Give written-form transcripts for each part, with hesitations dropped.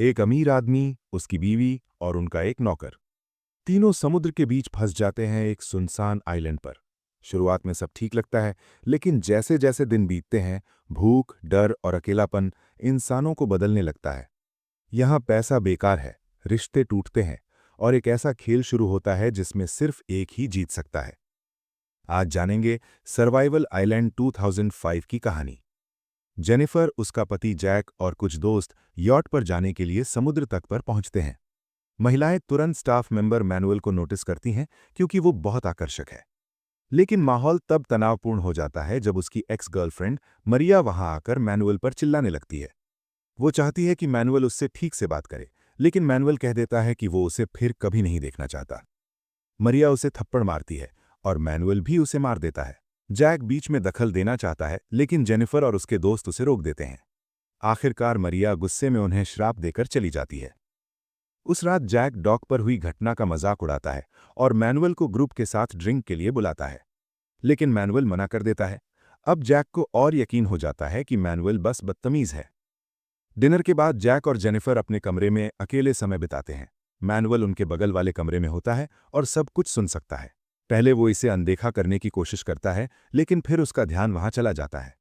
एक अमीर आदमी, उसकी बीवी और उनका एक नौकर, तीनों समुद्र के बीच फंस जाते हैं एक सुनसान आइलैंड पर। शुरुआत में सब ठीक लगता है, लेकिन जैसे जैसे दिन बीतते हैं, भूख, डर और अकेलापन इंसानों को बदलने लगता है। यहाँ पैसा बेकार है, रिश्ते टूटते हैं और एक ऐसा खेल शुरू होता है जिसमें सिर्फ एक ही जीत सकता है। आज जानेंगे सर्वाइवल आइलैंड 2005 की कहानी। जेनिफर, उसका पति जैक और कुछ दोस्त यॉट पर जाने के लिए समुद्र तट पर पहुंचते हैं। महिलाएं तुरंत स्टाफ मेंबर मैनुअल को नोटिस करती हैं क्योंकि वो बहुत आकर्षक है। लेकिन माहौल तब तनावपूर्ण हो जाता है जब उसकी एक्स गर्लफ्रेंड मरिया वहां आकर मैनुअल पर चिल्लाने लगती है। वो चाहती है कि मैनुअल उससे ठीक से बात करे, लेकिन मैनुअल कह देता है कि वो उसे फिर कभी नहीं देखना चाहता। मरिया उसे थप्पड़ मारती है और मैनुअल भी उसे मार देता है। जैक बीच में दखल देना चाहता है, लेकिन जेनिफर और उसके दोस्त उसे रोक देते हैं। आखिरकार मरिया गुस्से में उन्हें श्राप देकर चली जाती है। उस रात जैक डॉक पर हुई घटना का मजाक उड़ाता है और मैनुअल को ग्रुप के साथ ड्रिंक के लिए बुलाता है, लेकिन मैनुअल मना कर देता है। अब जैक को और यकीन हो जाता है कि मैनुअल बस बदतमीज है। डिनर के बाद जैक और जेनिफर अपने कमरे में अकेले समय बिताते हैं। मैनुअल उनके बगल वाले कमरे में होता है और सब कुछ सुन सकता है। पहले वो इसे अनदेखा करने की कोशिश करता है, लेकिन फिर उसका ध्यान वहां चला जाता है।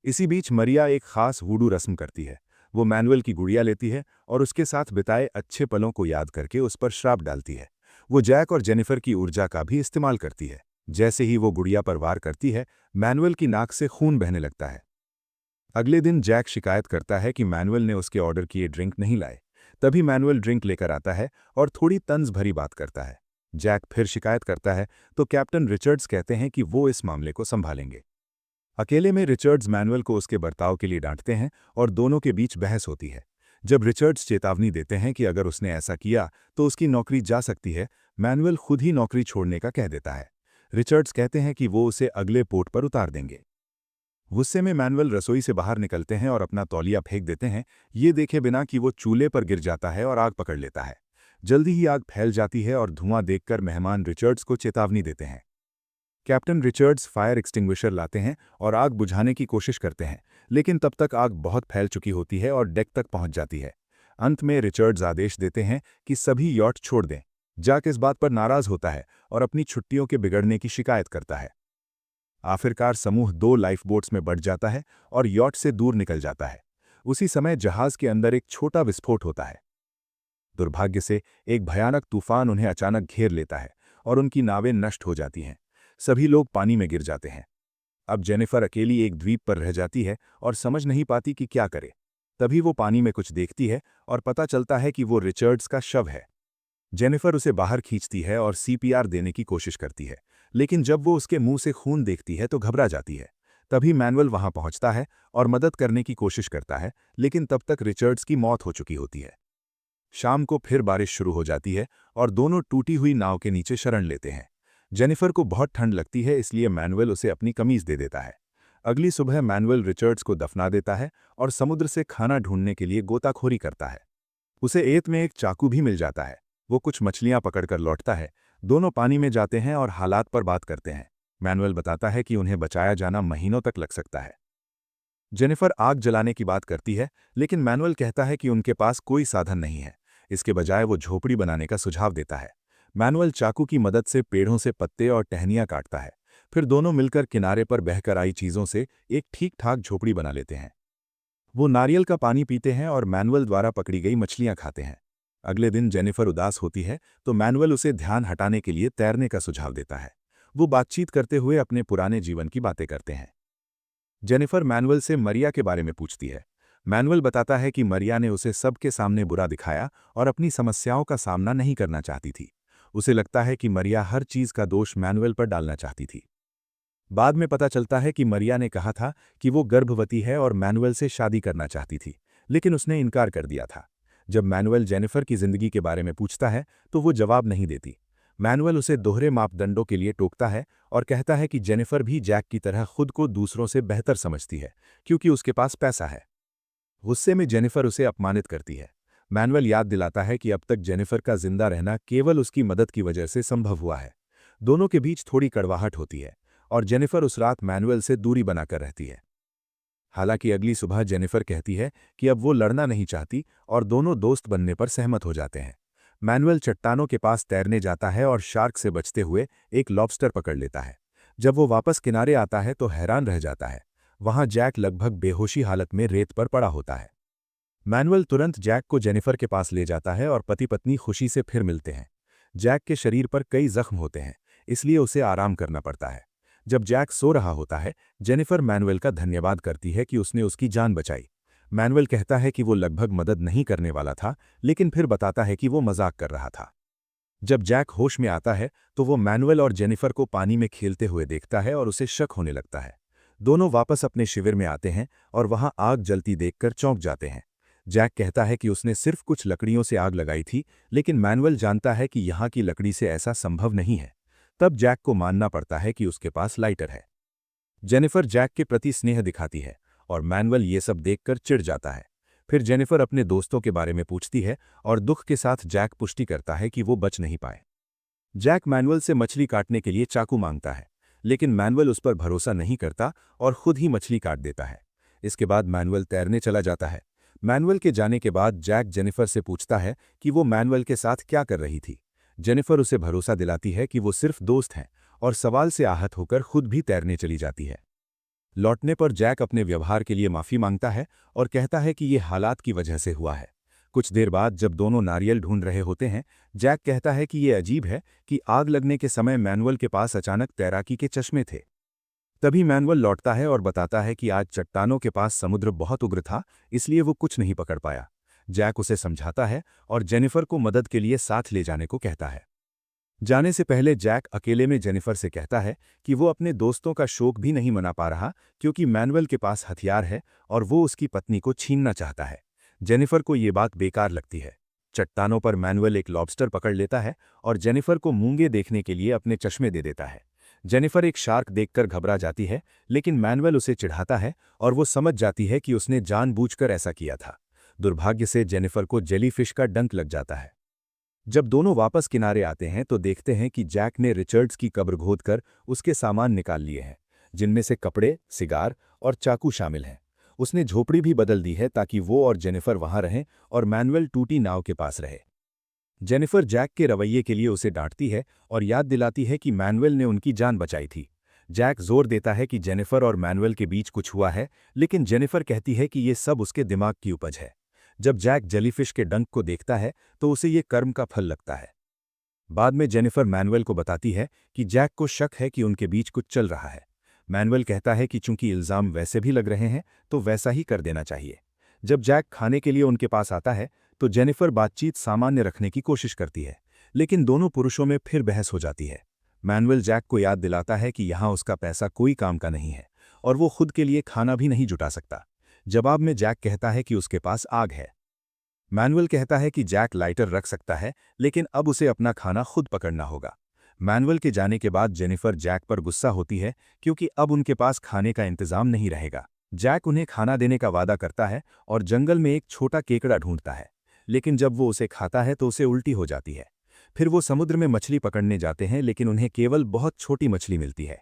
इसी बीच मरिया एक खास वूडू रस्म करती है। वो मैनुअल की गुड़िया लेती है और उसके साथ बिताए अच्छे पलों को याद करके उस पर श्राप डालती है। वो जैक और जेनिफर की ऊर्जा का भी इस्तेमाल करती है। जैसे ही वो गुड़िया पर वार करती है, मैनुअल की नाक से खून बहने लगता है। अगले दिन जैक शिकायत करता है कि मैनुअल ने उसके ऑर्डर किए ड्रिंक नहीं लाए। तभी मैनुअल ड्रिंक लेकर आता है और थोड़ी तंज भरी बात करता है। जैक फिर शिकायत करता है तो कैप्टन रिचर्ड्स कहते हैं कि वो इस मामले को संभालेंगे। अकेले में रिचर्ड्स मैनुअल को उसके बर्ताव के लिए डांटते हैं और दोनों के बीच बहस होती है। जब रिचर्ड्स चेतावनी देते हैं कि अगर उसने ऐसा किया तो उसकी नौकरी जा सकती है, मैनुअल खुद ही नौकरी छोड़ने का कह देता है। रिचर्ड्स कहते हैं कि वो उसे अगले पोर्ट पर उतार देंगे। गुस्से में मैनुअल रसोई से बाहर निकलते हैं और अपना तौलिया फेंक देते हैं, ये देखे बिना कि वो चूल्हे पर गिर जाता है और आग पकड़ लेता है। जल्दी ही आग फैल जाती है और धुआं देखकर मेहमान रिचर्ड्स को चेतावनी देते हैं। कैप्टन रिचर्ड्स फायर एक्सटिंग्विशर लाते हैं और आग बुझाने की कोशिश करते हैं, लेकिन तब तक आग बहुत फैल चुकी होती है और डेक तक पहुंच जाती है। अंत में रिचर्ड्स आदेश देते हैं कि सभी यॉट छोड़ दें। जैक इस बात पर नाराज होता है और अपनी छुट्टियों के बिगड़ने की शिकायत करता है। आखिरकार समूह दो लाइफ बोट्स में बढ़ जाता है और यॉट से दूर निकल जाता है। उसी समय जहाज के अंदर एक छोटा विस्फोट होता है। दुर्भाग्य से एक भयानक तूफान उन्हें अचानक घेर लेता है और उनकी नावें नष्ट हो जाती हैं। सभी लोग पानी में गिर जाते हैं। अब जेनिफर अकेली एक द्वीप पर रह जाती है और समझ नहीं पाती कि क्या करे। तभी वो पानी में कुछ देखती है और पता चलता है कि वो रिचर्ड्स का शव है। जेनिफर उसे बाहर खींचती है और सीपीआर देने की कोशिश करती है, लेकिन जब वो उसके मुंह से खून देखती है तो घबरा जाती है। तभी मैनुअल वहां पहुंचता है और मदद करने की कोशिश करता है, लेकिन तब तक रिचर्ड्स की मौत हो चुकी होती है। शाम को फिर बारिश शुरू हो जाती है और दोनों टूटी हुई नाव के नीचे शरण लेते हैं। जेनिफर को बहुत ठंड लगती है, इसलिए मैनुअल उसे अपनी कमीज दे देता है। अगली सुबह मैनुअल रिचर्ड्स को दफना देता है और समुद्र से खाना ढूंढने के लिए गोताखोरी करता है। उसे एत में एक चाकू भी मिल जाता है। वो कुछ मछलियां पकड़कर लौटता है। दोनों पानी में जाते हैं और हालात पर बात करते हैं। मैनुअल बताता है कि उन्हें बचाया जाना महीनों तक लग सकता है। जेनिफर आग जलाने की बात करती है, लेकिन मैनुअल कहता है कि उनके पास कोई साधन नहीं है। इसके बजाय वो झोपड़ी बनाने का सुझाव देता है। मैनुअल चाकू की मदद से पेड़ों से पत्ते और टहनियां काटता है। फिर दोनों मिलकर किनारे पर बहकर आई चीजों से एक ठीक-ठाक झोपड़ी बना लेते हैं। वो नारियल का पानी पीते हैं और मैनुअल द्वारा पकड़ी गई मछलियां खाते हैं। अगले दिन जेनिफर उदास होती है तो मैनुअल उसे ध्यान हटाने के लिए तैरने का सुझाव देता है। वो बातचीत करते हुए अपने पुराने जीवन की बातें करते हैं। जेनिफर मैनुअल से मरिया के बारे में पूछती है। मैनुअल बताता है कि मरिया ने उसे सबके सामने बुरा दिखाया और अपनी समस्याओं का सामना नहीं करना चाहती थी। उसे लगता है कि मरिया हर चीज का दोष मैनुअल पर डालना चाहती थी। बाद में पता चलता है कि मरिया ने कहा था कि वो गर्भवती है और मैनुअल से शादी करना चाहती थी, लेकिन उसने इनकार कर दिया था। जब मैनुअल जेनिफर की जिंदगी के बारे में पूछता है तो वो जवाब नहीं देती। मैनुअल उसे दोहरे मापदंडों के लिए टोकता है और कहता है कि जेनिफर भी जैक की तरह खुद को दूसरों से बेहतर समझती है, क्योंकि उसके पास पैसा है। गुस्से में जेनिफर उसे अपमानित करती है। मैनुअल याद दिलाता है कि अब तक जेनिफर का जिंदा रहना केवल उसकी मदद की वजह से संभव हुआ है। दोनों के बीच थोड़ी कड़वाहट होती है और जेनिफर उस रात मैनुअल से दूरी बनाकर रहती है। हालांकि अगली सुबह जेनिफर कहती है कि अब वो लड़ना नहीं चाहती और दोनों दोस्त बनने पर सहमत हो जाते हैं। मैनुअल चट्टानों के पास तैरने जाता है और शार्क से बचते हुए एक लॉबस्टर पकड़ लेता है। जब वो वापस किनारे आता है तो हैरान रह जाता है। वहां जैक लगभग बेहोशी हालत में रेत पर पड़ा होता है। मैनुअल तुरंत जैक को जेनिफर के पास ले जाता है और पति पत्नी खुशी से फिर मिलते हैं। जैक के शरीर पर कई जख्म होते हैं, इसलिए उसे आराम करना पड़ता है। जब जैक सो रहा होता है, जेनिफर मैनुअल का धन्यवाद करती है कि उसने उसकी जान बचाई। मैनुअल कहता है कि वो लगभग मदद नहीं करने वाला था, लेकिन फिर बताता है कि वो मजाक कर रहा था। जब जैक होश में आता है तो वो मैनुअल और जेनिफर को पानी में खेलते हुए देखता है और उसे शक होने लगता है। दोनों वापस अपने शिविर में आते हैं और वहां आग जलती देखकर चौंक जाते हैं। जैक कहता है कि उसने सिर्फ कुछ लकड़ियों से आग लगाई थी, लेकिन मैनुअल जानता है कि यहाँ की लकड़ी से ऐसा संभव नहीं है। तब जैक को मानना पड़ता है कि उसके पास लाइटर है। जेनिफर जैक के प्रति स्नेह दिखाती है और मैनुअल ये सब देखकर चिढ़ जाता है। फिर जेनिफर अपने दोस्तों के बारे में पूछती है और दुख के साथ जैक पुष्टि करता है कि वो बच नहीं पाए। जैक मैनुअल से मछली काटने के लिए चाकू मांगता है, लेकिन मैनुअल उस पर भरोसा नहीं करता और खुद ही मछली काट देता है। इसके बाद मैनुअल तैरने चला जाता है। मैनुअल के जाने के बाद जैक जेनिफर से पूछता है कि वो मैनुअल के साथ क्या कर रही थी। जेनिफर उसे भरोसा दिलाती है कि वो सिर्फ दोस्त हैं और सवाल से आहत होकर खुद भी तैरने चली जाती है। लौटने पर जैक अपने व्यवहार के लिए माफी मांगता है और कहता है कि ये हालात की वजह से हुआ है। कुछ देर बाद जब दोनों नारियल ढूंढ रहे होते हैं, जैक कहता है कि ये अजीब है कि आग लगने के समय मैनुअल के पास अचानक तैराकी के चश्मे थे। तभी मैनुअल लौटता है और बताता है कि आज चट्टानों के पास समुद्र बहुत उग्र था, इसलिए वो कुछ नहीं पकड़ पाया। जैक उसे समझाता है और जेनिफर को मदद के लिए साथ ले जाने को कहता है। जाने से पहले जैक अकेले में जेनिफर से कहता है कि वो अपने दोस्तों का शोक भी नहीं मना पा रहा, क्योंकि मैनुअल के पास हथियार है और वो उसकी पत्नी को छीनना चाहता है। जेनिफर को ये बात बेकार लगती है। चट्टानों पर मैनुअल एक लॉबस्टर पकड़ लेता है और जेनिफर को मूंगे देखने के लिए अपने चश्मे दे देता है। जेनिफर एक शार्क देखकर घबरा जाती है, लेकिन मैनुअल उसे चिढ़ाता है और वो समझ जाती है कि उसने जानबूझकर ऐसा किया था। दुर्भाग्य से जेनिफर को जेलीफिश का डंक लग जाता है। जब दोनों वापस किनारे आते हैं तो देखते हैं कि जैक ने रिचर्ड्स की कब्र खोदकर उसके सामान निकाल लिए हैं, जिनमें से कपड़े, सिगार और चाकू शामिल हैं। उसने झोपड़ी भी बदल दी है ताकि वो और जेनिफर वहां रहें और मैनुअल टूटी नाव के पास रहे। जेनिफर जैक के रवैये के लिए उसे डांटती है और याद दिलाती है कि मैनुअल ने उनकी जान बचाई थी। जैक जोर देता है कि जेनिफर और मैनुअल के बीच कुछ हुआ है, लेकिन जेनिफर कहती है कि ये सब उसके दिमाग की उपज है। जब जैक जेलीफिश के डंक को देखता है तो उसे ये कर्म का फल लगता है। बाद में जेनिफर मैनुअल को बताती है कि जैक को शक है कि उनके बीच कुछ चल रहा है। मैनुअल कहता है कि चूंकि इल्जाम वैसे भी लग रहे हैं तो वैसा ही कर देना चाहिए। जब जैक खाने के लिए उनके पास आता है तो जेनिफर बातचीत सामान्य रखने की कोशिश करती है, लेकिन दोनों पुरुषों में फिर बहस हो जाती है। मैनुअल जैक को याद दिलाता है कि यहाँ उसका पैसा कोई काम का नहीं है और वो खुद के लिए खाना भी नहीं जुटा सकता। जवाब में जैक कहता है कि उसके पास आग है। मैनुअल कहता है कि जैक लाइटर रख सकता है, लेकिन अब उसे अपना खाना खुद पकड़ना होगा। मैनुअल के जाने के बाद जेनिफर जैक पर गुस्सा होती है, क्योंकि अब उनके पास खाने का इंतजाम नहीं रहेगा। जैक उन्हें खाना देने का वादा करता है और जंगल में एक छोटा केकड़ा ढूंढता है, लेकिन जब वो उसे खाता है तो उसे उल्टी हो जाती है। फिर वो समुद्र में मछली पकड़ने जाते हैं, लेकिन उन्हें केवल बहुत छोटी मछली मिलती है।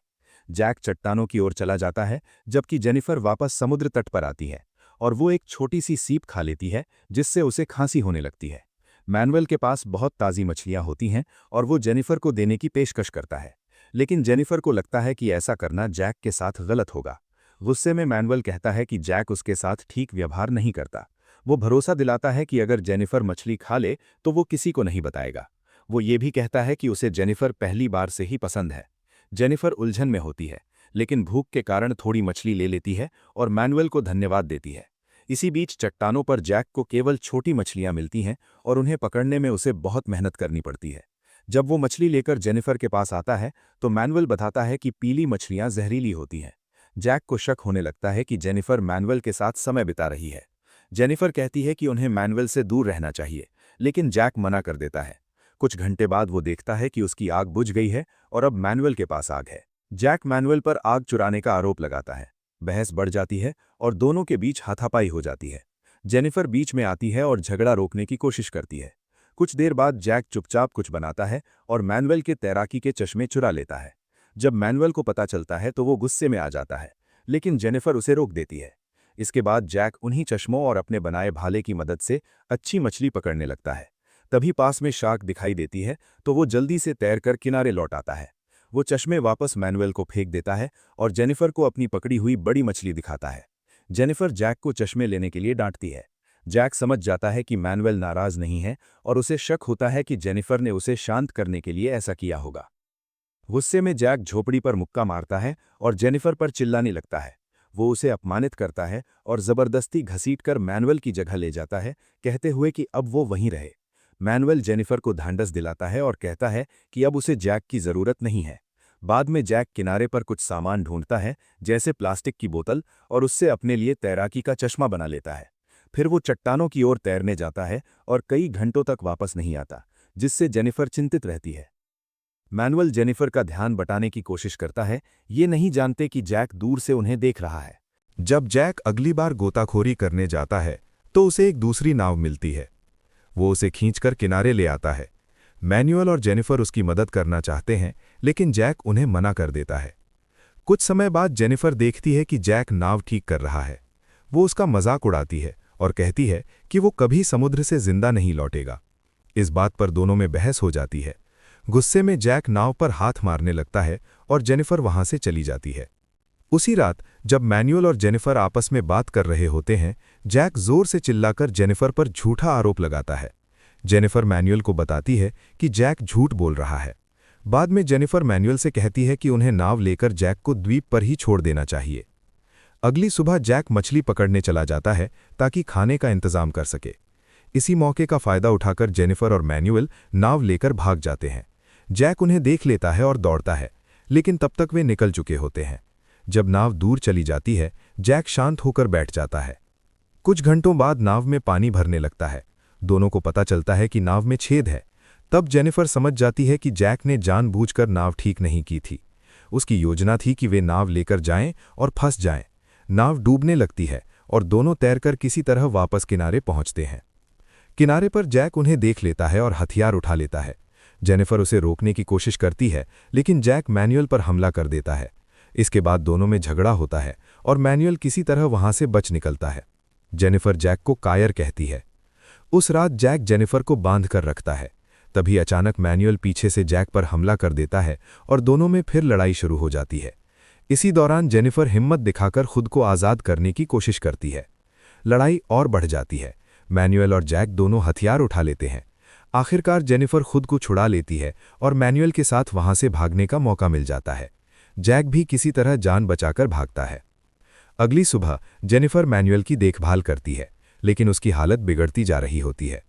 जैक चट्टानों की ओर चला जाता है, जबकि जेनिफर वापस समुद्र तट पर आती है और वो एक छोटी सी सीप खा लेती है, जिससे उसे खांसी होने लगती है। मैनुअल के पास बहुत ताज़ी मछलियां होती हैं और वो जेनिफर को देने की पेशकश करता है, लेकिन जेनिफर को लगता है कि ऐसा करना जैक के साथ गलत होगा। गुस्से में मैनुअल कहता है कि जैक उसके साथ ठीक व्यवहार नहीं करता। वो भरोसा दिलाता है कि अगर जेनिफर मछली खा ले तो वो किसी को नहीं बताएगा। वो ये भी कहता है कि उसे जेनिफर पहली बार से ही पसंद है। जेनिफर उलझन में होती है, लेकिन भूख के कारण थोड़ी मछली ले लेती है और मैनुअल को धन्यवाद देती है। इसी बीच चट्टानों पर जैक को केवल छोटी मछलियां मिलती हैं और उन्हें पकड़ने में उसे बहुत मेहनत करनी पड़ती है। जब वो मछली लेकर जेनिफर के पास आता है तो मैनुअल बताता है कि पीली मछलियां जहरीली होती हैं। जैक को शक होने लगता है कि जेनिफर मैनुअल के साथ समय बिता रही है। जेनिफर कहती है कि उन्हें मैनुअल से दूर रहना चाहिए, लेकिन जैक मना कर देता है। कुछ घंटे बाद वो देखता है कि उसकी आग बुझ गई है और अब मैनुअल के पास आग है। जैक मैनुअल पर आग चुराने का आरोप लगाता है। बहस बढ़ जाती है और दोनों के बीच हाथापाई हो जाती है। जेनिफर बीच में आती है और झगड़ा रोकने की कोशिश करती है। कुछ देर बाद जैक चुपचाप कुछ बनाता है और मैनुअल के तैराकी के चश्मे चुरा लेता है। जब मैनुअल को पता चलता है तो वो गुस्से में आ जाता है, लेकिन जेनिफर उसे रोक देती है। इसके बाद जैक उन्हीं चश्मों और अपने बनाए भाले की मदद से अच्छी मछली पकड़ने लगता है। तभी पास में शार्क दिखाई देती है तो वो जल्दी से तैरकर किनारे लौट आता है। वो चश्मे वापस मैनुअल को फेंक देता है और जेनिफर को अपनी पकड़ी हुई बड़ी मछली दिखाता है। जेनिफर जैक को चश्मे लेने के लिए डांटती है। जैक समझ जाता है कि मैनुअल नाराज नहीं है और उसे शक होता है कि जेनिफर ने उसे शांत करने के लिए ऐसा किया होगा। गुस्से में जैक झोपड़ी पर मुक्का मारता है और जेनिफर पर चिल्लाने लगता है। वो उसे अपमानित करता है और जबरदस्ती घसीटकर मैनुअल की जगह ले जाता है, कहते हुए कि अब वो वहीं रहे। मैनुअल जेनिफर को ढांढस दिलाता है और कहता है कि अब उसे जैक की जरूरत नहीं है। बाद में जैक किनारे पर कुछ सामान ढूंढता है, जैसे प्लास्टिक की बोतल, और उससे अपने लिए तैराकी का चश्मा बना लेता है। फिर वो चट्टानों की ओर तैरने जाता है और कई घंटों तक वापस नहीं आता, जिससे जेनिफर चिंतित रहती है। मैनुअल जेनिफर का ध्यान बटाने की कोशिश करता है, ये नहीं जानते कि जैक दूर से उन्हें देख रहा है। जब जैक अगली बार गोताखोरी करने जाता है तो उसे एक दूसरी नाव मिलती है। वो उसे खींचकर किनारे ले आता है। मैनुअल और जेनिफर उसकी मदद करना चाहते हैं, लेकिन जैक उन्हें मना कर देता है। कुछ समय बाद जेनिफर देखती है कि जैक नाव ठीक कर रहा है। वो उसका मजाक उड़ाती है और कहती है कि वो कभी समुद्र से जिंदा नहीं लौटेगा। इस बात पर दोनों में बहस हो जाती है। गुस्से में जैक नाव पर हाथ मारने लगता है और जेनिफर वहां से चली जाती है। उसी रात जब मैनुअल और जेनिफर आपस में बात कर रहे होते हैं, जैक जोर से चिल्लाकर जेनिफर पर झूठा आरोप लगाता है। जेनिफर मैनुअल को बताती है कि जैक झूठ बोल रहा है। बाद में जेनिफर मैनुअल से कहती है कि उन्हें नाव लेकर जैक को द्वीप पर ही छोड़ देना चाहिए। अगली सुबह जैक मछली पकड़ने चला जाता है ताकि खाने का इंतजाम कर सके। इसी मौके का फायदा उठाकर जेनिफर और मैनुअल नाव लेकर भाग जाते हैं। जैक उन्हें देख लेता है और दौड़ता है, लेकिन तब तक वे निकल चुके होते हैं। जब नाव दूर चली जाती है, जैक शांत होकर बैठ जाता है। कुछ घंटों बाद नाव में पानी भरने लगता है। दोनों को पता चलता है कि नाव में छेद है। तब जेनिफर समझ जाती है कि जैक ने जानबूझकर नाव ठीक नहीं की थी। उसकी योजना थी कि वे नाव लेकर जाएं और फंस जाएं। नाव डूबने लगती है और दोनों तैरकर किसी तरह वापस किनारे पहुंचते हैं। किनारे पर जैक उन्हें देख लेता है और हथियार उठा लेता है। जेनिफर उसे रोकने की कोशिश करती है, लेकिन जैक मैनुअल पर हमला कर देता है। इसके बाद दोनों में झगड़ा होता है और मैनुअल किसी तरह वहां से बच निकलता है। जेनिफर जैक को कायर कहती है। उस रात जैक जेनिफर को बांध कर रखता है। तभी अचानक मैनुअल पीछे से जैक पर हमला कर देता है और दोनों में फिर लड़ाई शुरू हो जाती है। इसी दौरान जेनिफर हिम्मत दिखाकर खुद को आज़ाद करने की कोशिश करती है। लड़ाई और बढ़ जाती है। मैनुअल और जैक दोनों हथियार उठा लेते हैं। आखिरकार जेनिफर खुद को छुड़ा लेती है और मैनुअल के साथ वहां से भागने का मौका मिल जाता है। जैक भी किसी तरह जान बचाकर भागता है। अगली सुबह जेनिफर मैनुअल की देखभाल करती है, लेकिन उसकी हालत बिगड़ती जा रही होती है।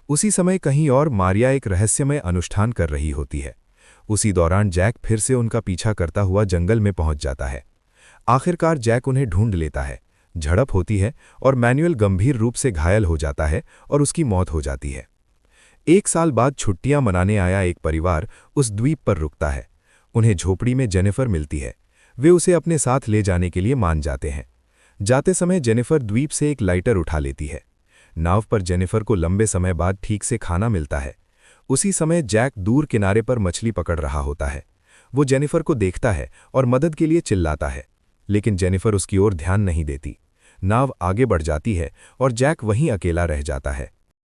उसी समय कहीं और मारिया एक रहस्यमय अनुष्ठान कर रही होती है। उसी दौरान जैक फिर से उनका पीछा करता हुआ जंगल में पहुंच जाता है। आखिरकार जैक उन्हें ढूंढ लेता है। झड़प होती है और मैनुअल गंभीर रूप से घायल हो जाता है और उसकी मौत हो जाती है। 1 साल बाद छुट्टियां मनाने आया एक परिवार उस द्वीप पर रुकता है। उन्हें झोपड़ी में जेनिफर मिलती है। वे उसे अपने साथ ले जाने के लिए मान जाते हैं। जाते समय जेनिफर द्वीप से एक लाइटर उठा लेती है। नाव पर जेनिफर को लंबे समय बाद ठीक से खाना मिलता है। उसी समय जैक दूर किनारे पर मछली पकड़ रहा होता है। वो जेनिफर को देखता है और मदद के लिए चिल्लाता है, लेकिन जेनिफर उसकी ओर ध्यान नहीं देती। नाव आगे बढ़ जाती है और जैक वहीं अकेला रह जाता है।